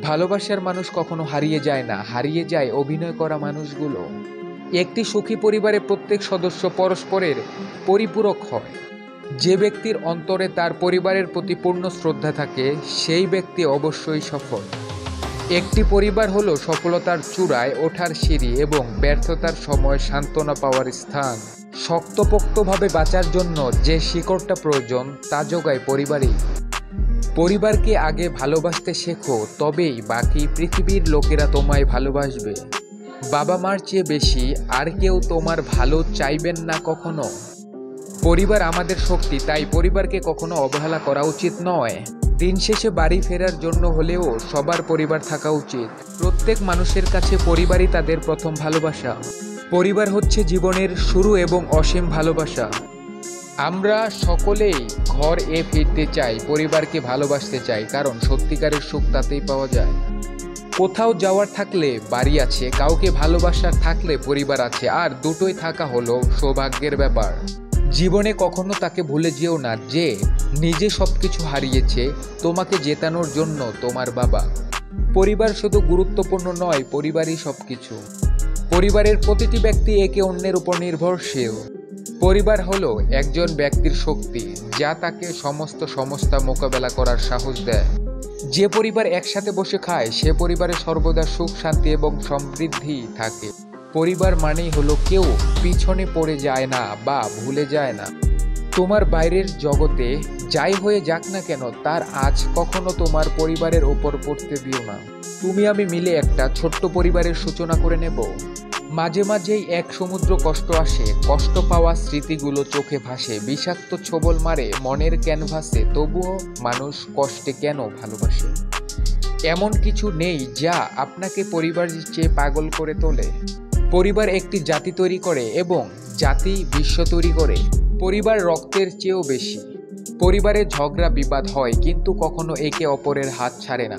ভালোবাসার মানুষ কখনো হারিয়ে যায় না, হারিয়ে যায় অভিনয় করা মানুষগুলো। একটি সুখী পরিবারে প্রত্যেক সদস্য পরস্পরের পরিপূরক হয়। যে ব্যক্তির অন্তরে তার পরিবারের প্রতি পূর্ণ শ্রদ্ধা থাকে, সেই ব্যক্তি অবশ্যই সফল। একটি পরিবার হলো সফলতার চূড়ায় ওঠার সিঁড়ি এবং ব্যর্থতার সময় সান্ত্বনা পাওয়ার স্থান। শক্তপোক্তভাবে বাঁচার জন্য যে শিকড়টা প্রয়োজন তা যোগায় পরিবারই। পরিবারকে আগে ভালোবাসতে শেখো, তবেই বাকি পৃথিবীর লোকেরা তোমায় ভালোবাসবে। বাবা মার চেয়ে বেশি আর কেউ তোমার ভালো চাইবেন না কখনো। পরিবার আমাদের শক্তি, তাই পরিবারকে কখনো অবহেলা করা উচিত নয়। দিন শেষে বাড়ি ফেরার জন্য হলেও সবার পরিবার থাকা উচিত। প্রত্যেক মানুষের কাছে পরিবারই তাদের প্রথম ভালোবাসা। পরিবার হচ্ছে জীবনের শুরু এবং অসীম ভালোবাসা। আমরা সকলেই ঘরে ফিরতে চাই, পরিবারকে ভালোবাসতে চাই, কারণ সত্যিকারের সুখ তাতেই পাওয়া যায়। কোথাও যাওয়ার থাকলে বাড়ি আছে, কাউকে ভালোবাসার থাকলে পরিবার আছে, আর দুটোই থাকা হলো সৌভাগ্যের ব্যাপার। জীবনে কখনো তাকে ভুলে যেও না যে নিজে সবকিছু হারিয়েছে তোমাকে জেতানোর জন্য তোমার বাবা। পরিবার শুধু গুরুত্বপূর্ণ নয়, পরিবারই সবকিছু। পরিবারের প্রতিটি ব্যক্তি একে অন্যের উপর নির্ভরশীল। পরিবার হলো একজন ব্যক্তির শক্তি, যা তাকে সমস্ত সমস্যা মোকাবেলা করার সাহস দেয়। যে পরিবার একসাথে বসে খায়, সে পরিবারে সর্বদা সুখ, শান্তি এবং সমৃদ্ধি থাকে। পরিবার মানেই হলো কেউ পিছনে পড়ে যায় না বা ভুলে যায় না। তোমার বাইরের জগতে যাই হয়ে যাক না কেন, তার আজ কখনো তোমার পরিবারের ওপর পড়তে দিও না। তুমি আমি মিলে একটা ছোট্ট পরিবারের সূচনা করে নেব। মাঝে মাঝেই এক সমুদ্র কষ্ট আসে, কষ্ট পাওয়া স্মৃতিগুলো চোখে ভাসে, বিষাক্ত ছোবল মারে মনের ক্যানভাসে, তবুও মানুষ কষ্টে কেন ভালোবাসে? এমন কিছু নেই যা আপনাকে পরিবারের চেয়ে পাগল করে তোলে। পরিবার একটি জাতি তৈরি করে এবং জাতি বিশ্ব তৈরি করে। পরিবার রক্তের চেয়েও বেশি। পরিবারে ঝগড়া বিবাদ হয়, কিন্তু কখনো একে অপরের হাত ছাড়ে না।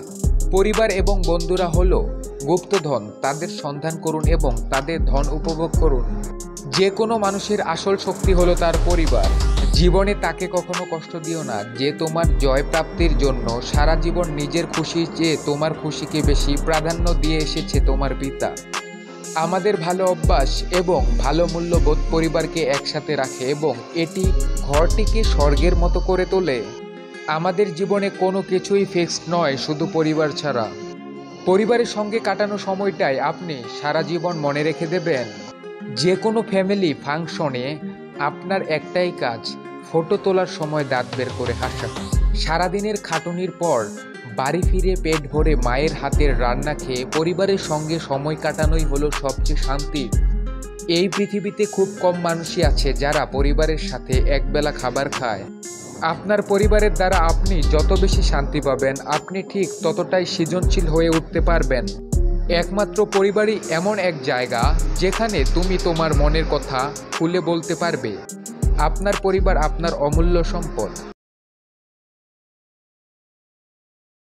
পরিবার এবং বন্ধুরা হলো গুপ্তধন, তাদের সন্ধান করুন এবং তাদের ধন উপভোগ করুন। যে কোনো মানুষের আসল শক্তি হলো তার পরিবার। জীবনে তাকে কখনো কষ্ট দিও না, যে তোমার জয় প্রাপ্তির জন্য সারা জীবন নিজের খুশির চেয়ে তোমার খুশিকে বেশি প্রাধান্য দিয়ে এসেছে তোমার পিতা। আমাদের ভালো অভ্যাস এবং ভালো মূল্যবোধ পরিবারকে একসাথে রাখে এবং এটি ঘরটিকে স্বর্গের মতো করে তোলে। আমাদের জীবনে কোনো কিছুই ফিক্সড নয়, শুধু পরিবার ছাড়া। পরিবারের সঙ্গে কাটানো সময়টাই আপনি সারা জীবন মনে রেখে দেবেন। যে কোনো ফ্যামিলি ফাংশনে আপনার একটাই কাজ, ফটো তোলার সময় দাঁত বের করে হাসা। সারাদিনের খাটুনির পর বাড়ি ফিরে পেট ভরে মায়ের হাতের রান্না খেয়ে পরিবারের সঙ্গে সময় কাটানোই হলো সবচেয়ে শান্তির। এই পৃথিবীতে খুব কম মানুষই আছে যারা পরিবারের সাথে একবেলা খাবার খায়। আপনার পরিবারের দ্বারা আপনি যত বেশি শান্তি পাবেন, আপনি ঠিক ততটাই সৃজনশীল হয়ে উঠতে পারবেন। একমাত্র পরিবারই এমন এক জায়গা যেখানে তুমি তোমার মনের কথা খুলে বলতে পারবে। আপনার পরিবার আপনার অমূল্য সম্পদ।